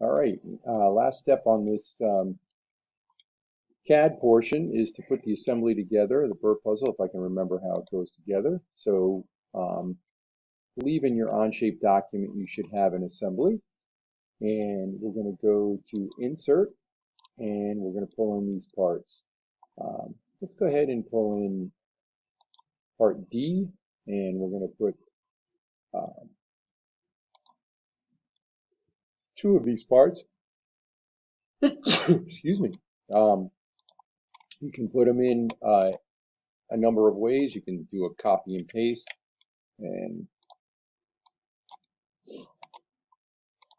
All right, last step on this CAD portion is to put the assembly together, the Burr puzzle, if I can remember how it goes together. So I believe in your Onshape document you should have an assembly. And we're going to go to Insert, and we're going to pull in these parts. Let's go ahead and pull in part D, and we're going to put two of these parts. Excuse me. You can put them in a number of ways. You can do a copy and paste, and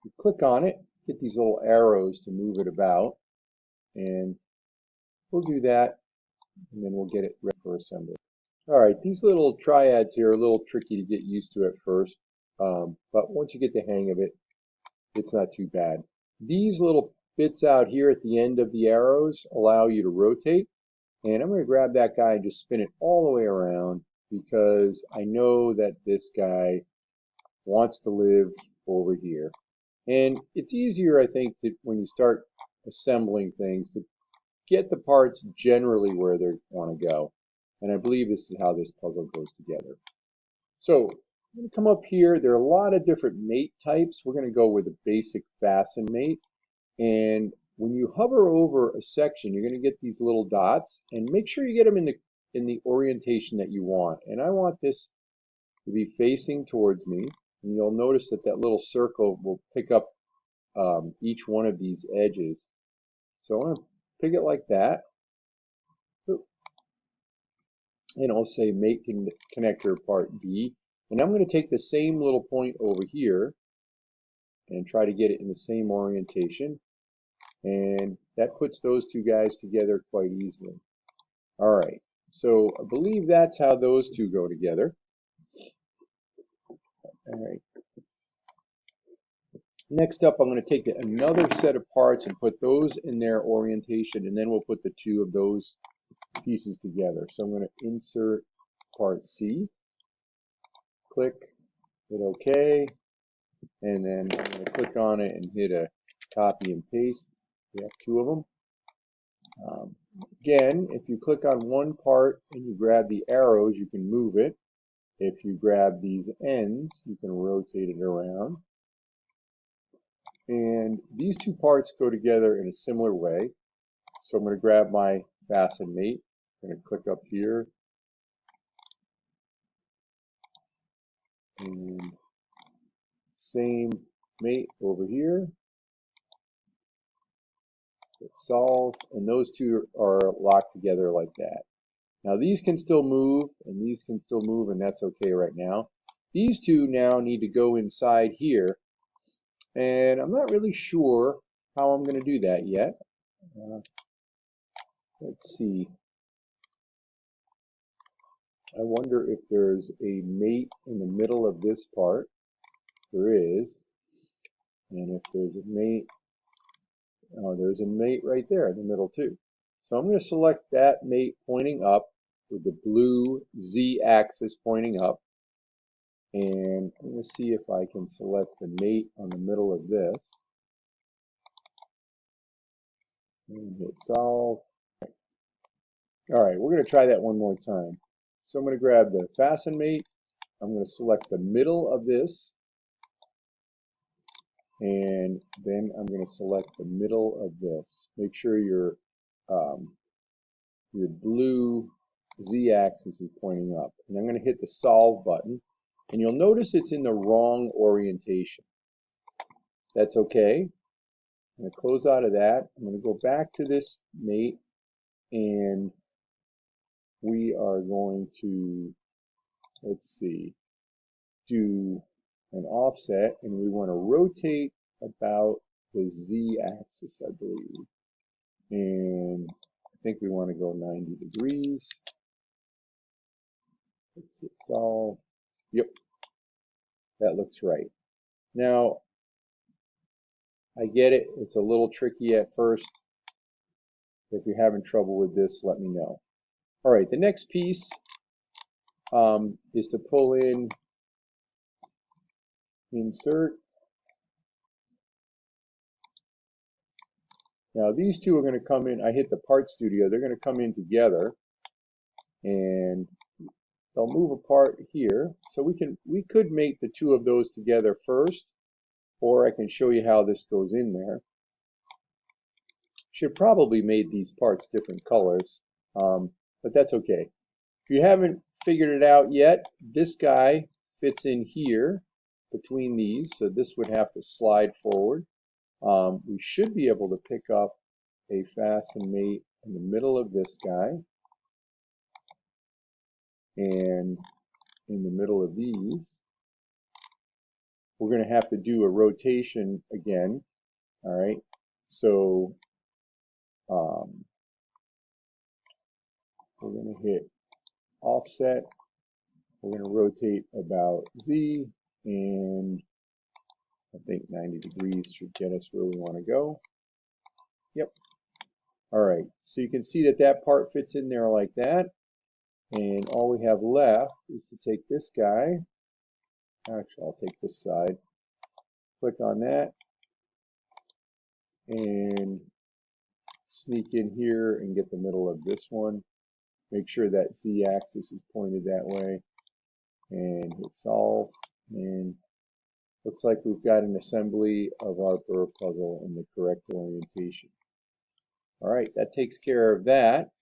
you click on it, get these little arrows to move it about, and we'll do that, and then we'll get it ready for assembly. All right, these little triads here are a little tricky to get used to at first, but once you get the hang of it, it's not too bad. These little bits out here at the end of the arrows allow you to rotate, and I'm going to grab that guy and just spin it all the way around because I know that this guy wants to live over here. And it's easier, I think, that when you start assembling things to get the parts generally where they want to go. And I believe this is how this puzzle goes together. So I'm going to come up here. There are a lot of different mate types. We're going to go with a basic fasten mate. And when you hover over a section, you're going to get these little dots, and make sure you get them in the orientation that you want. And I want this to be facing towards me, and you'll notice that that little circle will pick up each one of these edges. So I'm going to pick it like that, and I'll say mate connector part B, and I'm going to take the same little point over here and try to get it in the same orientation. And that puts those two guys together quite easily. All right, so I believe that's how those two go together. All right. Next up, I'm going to take another set of parts and put those in their orientation, and then we'll put the two of those pieces together. So I'm going to insert part C, click, hit OK, and then I'm going to click on it and hit a copy and paste. We have two of them. Again, if you click on one part and you grab the arrows, you can move it. If you grab these ends, you can rotate it around. And these two parts go together in a similar way. So I'm going to grab my fasten mate. I'm going to click up here. And same mate over here. Hit solve. And those two are locked together like that. Now these can still move, and these can still move, and that's okay right now. These two now need to go inside here, and I'm not really sure how I'm going to do that yet. Let's see. I wonder if there's a mate in the middle of this part. There is. And if there's a mate, oh, there's a mate right there in the middle too. So I'm going to select that mate pointing up with the blue Z axis pointing up. And I'm going to see if I can select the mate on the middle of this. And hit solve. All right, we're going to try that one more time. So I'm going to grab the fasten mate. I'm going to select the middle of this. And then I'm going to select the middle of this. Make sure your blue Z-axis is pointing up. And I'm going to hit the solve button. And you'll notice it's in the wrong orientation. That's okay. I'm going to close out of that. I'm going to go back to this mate, and we are going to, let's see, do an offset, and we want to rotate about the Z-axis, I believe. And I think we want to go 90 degrees. Let's hit solve. Yep, that looks right. Now, I get it. It's a little tricky at first. If you're having trouble with this, let me know. All right, the next piece is to pull in, insert, Now these two are going to come in. I hit the Part Studio. They're going to come in together, and they'll move apart here. So we could make the two of those together first, or I can show you how this goes in there. Should probably made these parts different colors, but that's okay. If you haven't figured it out yet, this guy fits in here between these, so this would have to slide forward. We should be able to pick up a fasten mate in the middle of this guy and in the middle of these. We're going to have to do a rotation again. All right, so we're going to hit offset. We're going to rotate about Z, and I think 90 degrees should get us where we want to go. Yep. All right, so you can see that that part fits in there like that, and all we have left is to take this guy. Actually, I'll take this side. Click on that and sneak in here and get the middle of this one. Make sure that Z-axis is pointed that way, and hit solve, and looks like we've got an assembly of our Burr puzzle in the correct orientation. All right, that takes care of that.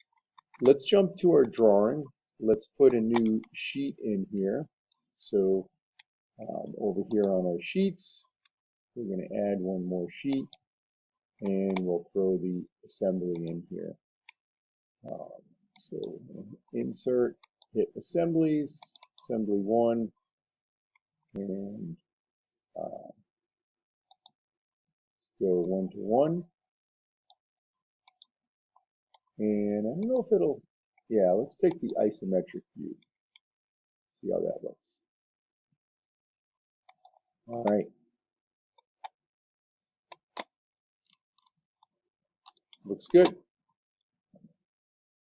Let's jump to our drawing. Let's put a new sheet in here. So over here on our sheets, we're going to add one more sheet, and we'll throw the assembly in here. So insert, hit assemblies, assembly 1, and let's go 1 to 1. And I don't know if it'll, yeah, let's take the isometric view. See how that looks. All right. Looks good.